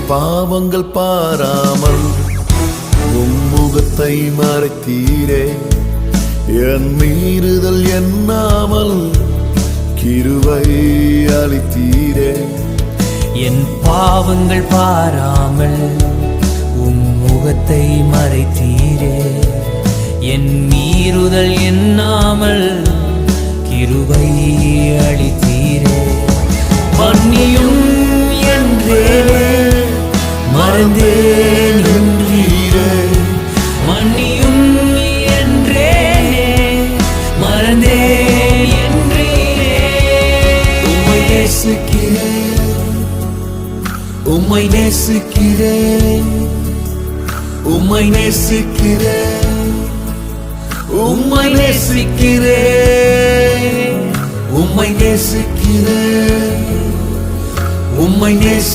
பாவங்கள் பாராமல் முகத்தை மறைத்தீரே, என் மீறுதல் எண்ணாமல் கிருபை அளித்தீரே. என் பாவங்கள் பாராமல் முகத்தை மறைத்தீரே, என் மீறுதல் எண்ணாமல் கிருபை அளித்தீரே. மன்னியும் என்றே மறந்தேன் என்றீரே, மன்னியும் என்றே மறந்தேன் என்றீரே. உம்மை நேசிக்கிறேன், உம்மை நேசிக்கிறேன், உம்மை நேசிக்கிறேன், உம்மை நேசிக்கிறேன், உம்மை நேசிக்கிறேன், உம்மை நேசி